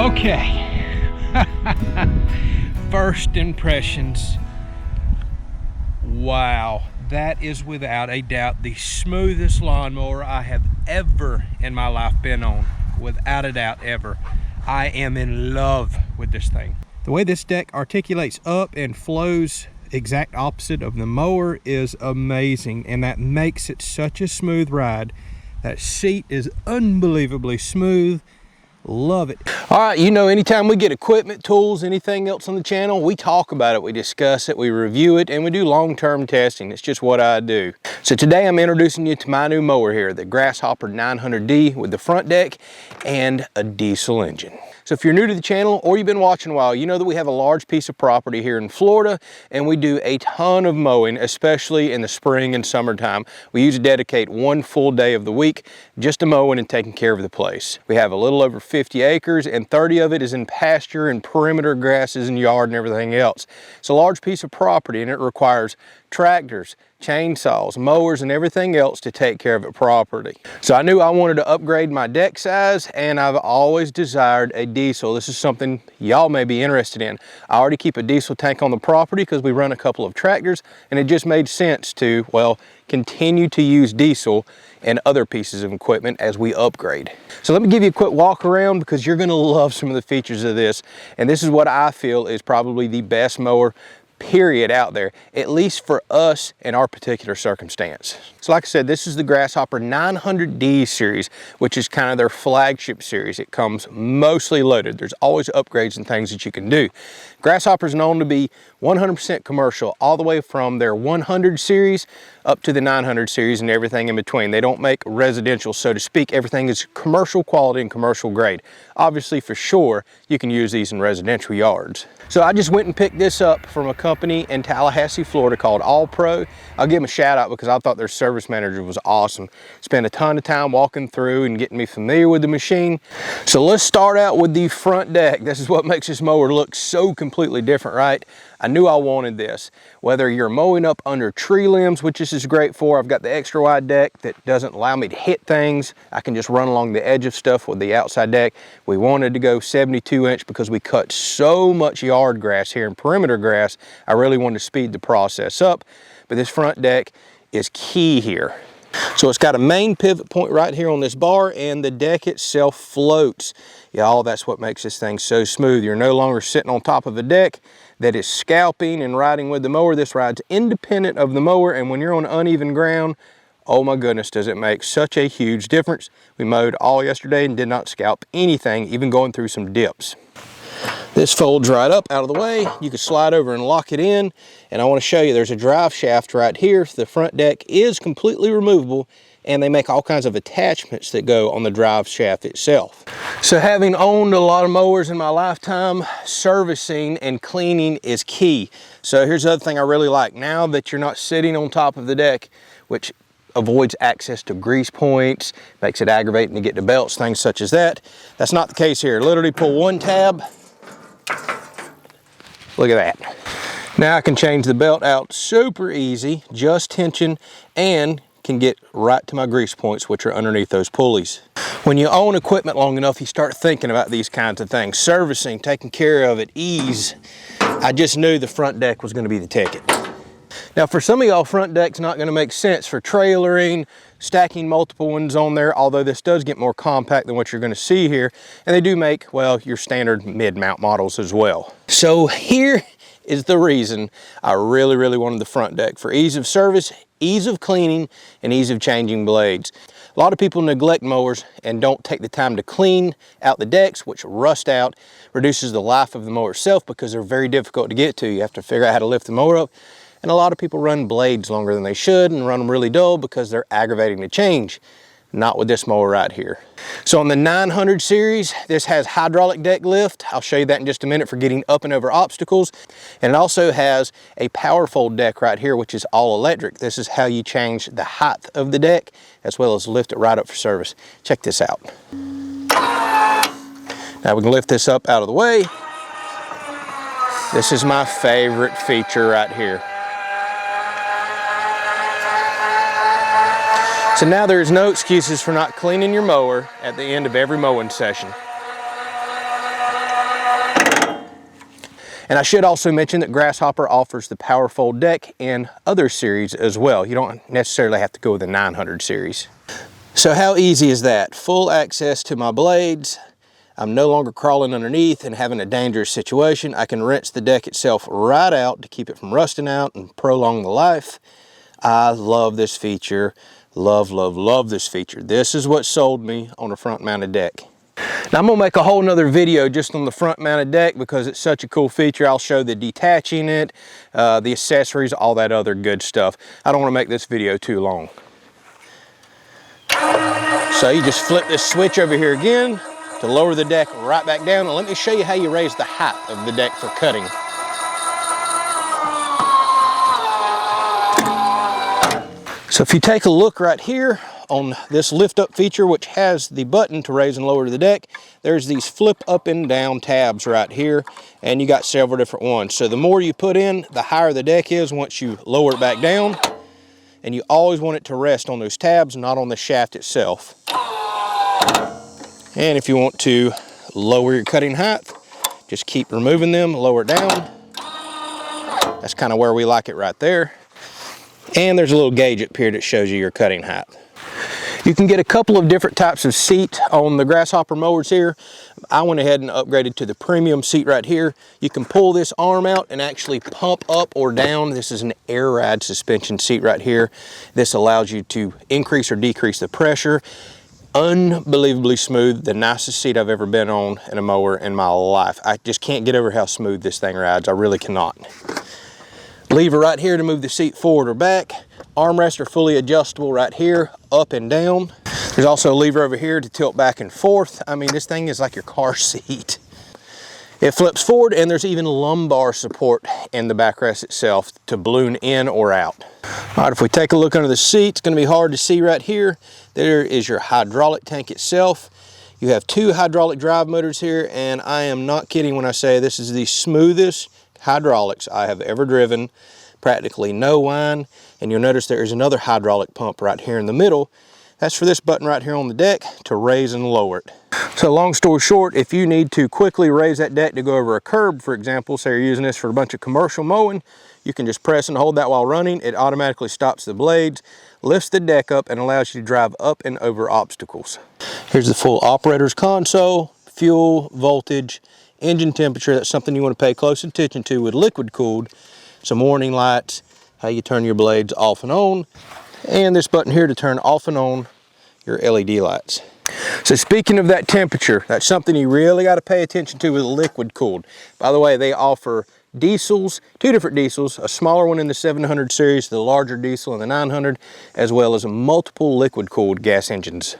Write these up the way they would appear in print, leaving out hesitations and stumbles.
Okay, first impressions. Wow, that is without a doubt the smoothest lawnmower I have ever in my life been on. Without a doubt, ever. I am in love with this thing. The way this deck articulates up and flows exact opposite of the mower is amazing, and that makes it such a smooth ride. That seat is unbelievably smooth. Love it. All right, you know, anytime we get equipment, tools, anything else on the channel, we talk about it, we discuss it, we review it, and we do long-term testing. It's just what I do. So today I'm introducing you to my new mower here, the Grasshopper 900D with the front deck and a diesel engine. So if you're new to the channel or you've been watching a while, you know that we have a large piece of property here in Florida, and we do a ton of mowing, especially in the spring and summertime. We usually dedicate one full day of the week just to mowing and taking care of the place. We have a little over 50 acres, and 30 of it is in pasture and perimeter grasses and yard and everything else. It's a large piece of property, and it requires tractors, chainsaws, mowers, and everything else to take care of it properly. So I knew I wanted to upgrade my deck size, and I've always desired a diesel. This is something y'all may be interested in. I already keep a diesel tank on the property because we run a couple of tractors, and it just made sense to, well, continue to use diesel and other pieces of equipment as we upgrade. So let me give you a quick walk around because you're gonna love some of the features of this. And this is what I feel is probably the best mower period out there, at least for us in our particular circumstance. So like I said, this is the Grasshopper 900D series, which is kind of their flagship series. It comes mostly loaded. There's always upgrades and things that you can do. Grasshopper is known to be 100% commercial, all the way from their 100 series up to the 900 series and everything in between. They don't make residential, so to speak. Everything is commercial quality and commercial grade. Obviously, for sure, you can use these in residential yards. So I just went and picked this up from a company in Tallahassee, Florida called All Pro. I'll give them a shout out because I thought their service manager was awesome. Spent a ton of time walking through and getting me familiar with the machine. So let's start out with the front deck. This is what makes this mower look so completely different, right? I knew I wanted this. Whether you're mowing up under tree limbs, which this is great for, I've got the extra wide deck that doesn't allow me to hit things. I can just run along the edge of stuff with the outside deck. We wanted to go 72 inch because we cut so much yard grass here and perimeter grass. I really wanted to speed the process up, but this front deck is key here. So it's got a main pivot point right here on this bar, and the deck itself floats. Y'all, that's what makes this thing so smooth. You're no longer sitting on top of a deck that is scalping and riding with the mower. This rides independent of the mower, and when you're on uneven ground, oh my goodness, does it make such a huge difference. We mowed all yesterday and did not scalp anything, even going through some dips. This folds right up out of the way. You can slide over and lock it in. And I want to show you there's a drive shaft right here. The front deck is completely removable, and they make all kinds of attachments that go on the drive shaft itself. So having owned a lot of mowers in my lifetime, servicing and cleaning is key. So here's the other thing I really like. Now that you're not sitting on top of the deck, which avoids access to grease points, makes it aggravating to get to belts, things such as that. That's not the case here. Literally pull one tab. Look at that. Now I can change the belt out super easy, just tension, and can get right to my grease points, which are underneath those pulleys. When you own equipment long enough, you start thinking about these kinds of things. Servicing, taking care of it, ease. I just knew the front deck was going to be the ticket. Now for some of y'all, front deck's not going to make sense for trailering, stacking multiple ones on there, although this does get more compact than what you're going to see here. And they do make, well, your standard mid-mount models as well. So here is the reason I really wanted the front deck: for ease of service, ease of cleaning, and ease of changing blades. A lot of people neglect mowers and don't take the time to clean out the decks, which rust out, reduces the life of the mower itself because they're very difficult to get to. You have to figure out how to lift the mower up. And a lot of people run blades longer than they should and run them really dull because they're aggravating to change. Not with this mower right here. So on the 900 series, this has hydraulic deck lift. I'll show you that in just a minute for getting up and over obstacles. And it also has a power fold deck right here, which is all electric. This is how you change the height of the deck as well as lift it right up for service. Check this out. Now we can lift this up out of the way. This is my favorite feature right here. So now there is no excuses for not cleaning your mower at the end of every mowing session. And I should also mention that Grasshopper offers the Power Fold deck in other series as well. You don't necessarily have to go with the 900 series. So how easy is that? Full access to my blades. I'm no longer crawling underneath and having a dangerous situation. I can rinse the deck itself right out to keep it from rusting out and prolong the life. I love this feature. Love, love, love this feature. This is what sold me on a front mounted deck. Now I'm gonna make a whole nother video just on the front mounted deck because it's such a cool feature. I'll show the detaching it, the accessories, all that other good stuff. I don't wanna make this video too long. So you just flip this switch over here again to lower the deck right back down. And let me show you how you raise the height of the deck for cutting. So if you take a look right here on this lift up feature, which has the button to raise and lower the deck, there's these flip up and down tabs right here, and you got several different ones. So the more you put in, the higher the deck is once you lower it back down, and you always want it to rest on those tabs, not on the shaft itself. And if you want to lower your cutting height, just keep removing them, lower it down. That's kind of where we like it right there. And there's a little gauge up here that shows you your cutting height. You can get a couple of different types of seat on the Grasshopper mowers here. I went ahead and upgraded to the premium seat right here. You can pull this arm out and actually pump up or down. This is an air ride suspension seat right here. This allows you to increase or decrease the pressure. Unbelievably smooth, the nicest seat I've ever been on in a mower in my life. I just can't get over how smooth this thing rides. I really cannot. Lever right here to move the seat forward or back. Armrests are fully adjustable right here, up and down. There's also a lever over here to tilt back and forth. I mean, this thing is like your car seat. It flips forward, and there's even lumbar support in the backrest itself to balloon in or out. All right, if we take a look under the seat, it's gonna be hard to see right here. There is your hydraulic tank itself. You have two hydraulic drive motors here, and I am not kidding when I say this is the smoothest hydraulics I have ever driven. Practically no whine, and you'll notice there is another hydraulic pump right here in the middle. That's for this button right here on the deck to raise and lower it. So long story short, if you need to quickly raise that deck to go over a curb, for example, say you're using this for a bunch of commercial mowing, you can just press and hold that while running. It automatically stops the blades, lifts the deck up, and allows you to drive up and over obstacles. Here's the full operator's console, fuel, voltage, engine temperature. That's something you want to pay close attention to with liquid cooled. Some warning lights, how you turn your blades off and on, and this button here to turn off and on your LED lights. So speaking of that temperature, that's something you really got to pay attention to with liquid cooled. By the way, they offer diesels, two different diesels, a smaller one in the 700 series, the larger diesel in the 900, as well as multiple liquid cooled gas engines.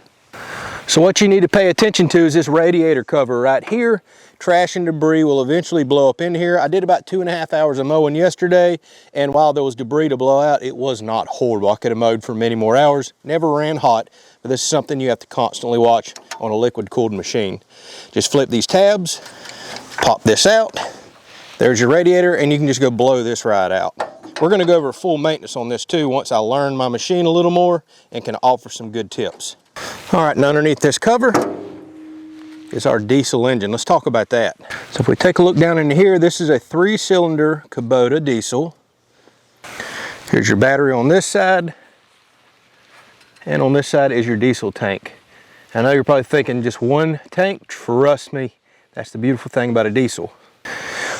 So what you need to pay attention to is this radiator cover right here. Trash and debris will eventually blow up in here. I did about 2.5 hours of mowing yesterday, and while there was debris to blow out, it was not horrible. I could have mowed for many more hours. Never ran hot, but this is something you have to constantly watch on a liquid cooled machine. Just flip these tabs, pop this out. There's your radiator, and you can just go blow this right out. We're gonna go over full maintenance on this too once I learn my machine a little more and can offer some good tips. All right, and underneath this cover is our diesel engine. Let's talk about that. So if we take a look down into here, this is a 3-cylinder Kubota diesel. Here's your battery on this side, and on this side is your diesel tank. I know you're probably thinking just one tank. Trust me, that's the beautiful thing about a diesel.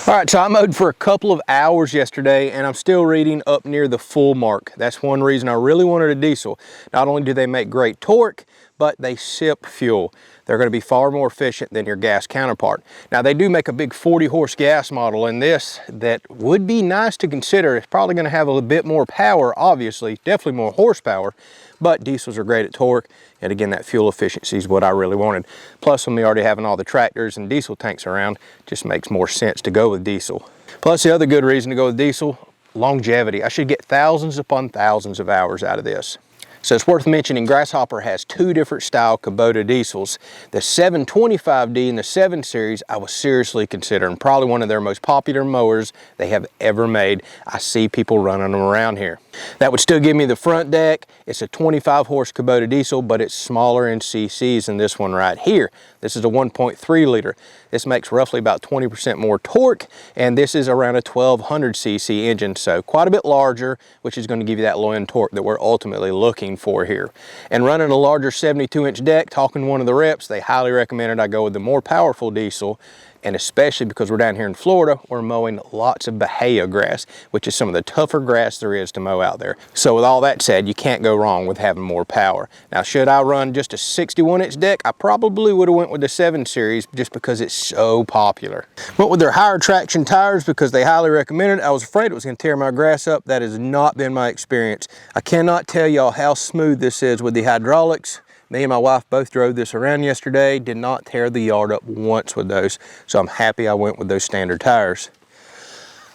All right, so I mowed for a couple of hours yesterday, and I'm still reading up near the full mark. That's one reason I really wanted a diesel. Not only do they make great torque, but they sip fuel. They're going to be far more efficient than your gas counterpart. Now, they do make a big 40-horse gas model in this that would be nice to consider. It's probably going to have a bit more power, obviously, definitely more horsepower, but diesels are great at torque, and again, that fuel efficiency is what I really wanted. Plus, when we already having all the tractors and diesel tanks around, just makes more sense to go with diesel. Plus, the other good reason to go with diesel, longevity. I should get thousands upon thousands of hours out of this. So it's worth mentioning Grasshopper has two different style Kubota diesels. The 725D and the 7 series I was seriously considering. Probably one of their most popular mowers they have ever made. I see people running them around here. That would still give me the front deck. It's a 25 horse Kubota diesel, but it's smaller in cc's than this one right here. This is a 1.3 liter. This makes roughly about 20% more torque, and this is around a 1200cc engine, so quite a bit larger, which is going to give you that low end torque that we're ultimately looking for here. And running a larger 72-inch deck, talking to one of the reps, they highly recommended I go with the more powerful diesel. And especially because we're down here in Florida, we're mowing lots of Bahia grass, which is some of the tougher grass there is to mow out there. So with all that said, you can't go wrong with having more power. Now, should I run just a 61-inch deck, I probably would have went with the 7 Series just because it's so popular. Went with their higher traction tires because they highly recommended it. I was afraid it was going to tear my grass up. That has not been my experience. I cannot tell y'all how smooth this is with the hydraulics. Me and my wife both drove this around yesterday, did not tear the yard up once with those, so I'm happy I went with those standard tires.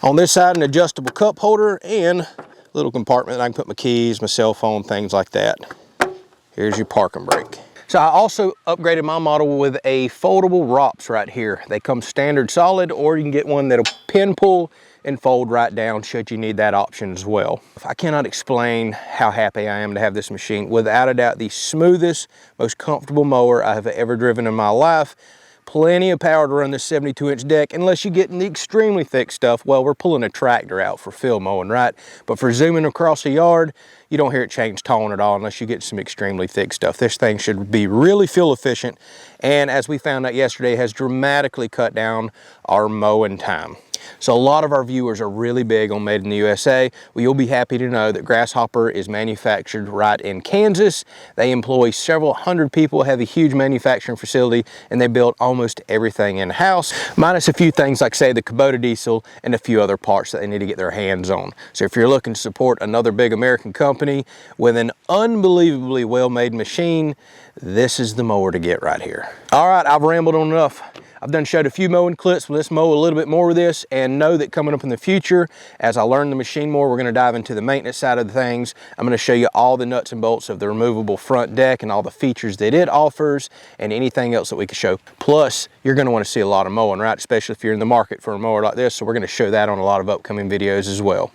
On this side, an adjustable cup holder and a little compartment that I can put my keys, my cell phone, things like that. Here's your parking brake. So I also upgraded my model with a foldable ROPS right here. They come standard solid, or you can get one that'll pin pull and fold right down should you need that option as well. I cannot explain how happy I am to have this machine. Without a doubt, the smoothest, most comfortable mower I have ever driven in my life. Plenty of power to run this 72-inch deck, unless you get in the extremely thick stuff. Well, we're pulling a tractor out for field mowing, right? But for zooming across a yard, you don't hear it change tone at all unless you get some extremely thick stuff. This thing should be really fuel efficient, and as we found out yesterday, has dramatically cut down our mowing time. So a lot of our viewers are really big on Made in the USA. Well, you'll be happy to know that Grasshopper is manufactured right in Kansas. They employ several hundred people, have a huge manufacturing facility, and they build almost everything in-house, minus a few things like, say, the Kubota diesel and a few other parts that they need to get their hands on. So if you're looking to support another big American company with an unbelievably well-made machine, this is the mower to get right here. All right, I've rambled on enough. I've done showed a few mowing clips. Let's mow a little bit more with this, and know that coming up in the future, as I learn the machine more, we're going to dive into the maintenance side of the things. I'm going to show you all the nuts and bolts of the removable front deck and all the features that it offers and anything else that we can show. Plus, you're going to want to see a lot of mowing, right? Especially if you're in the market for a mower like this. So we're going to show that on a lot of upcoming videos as well.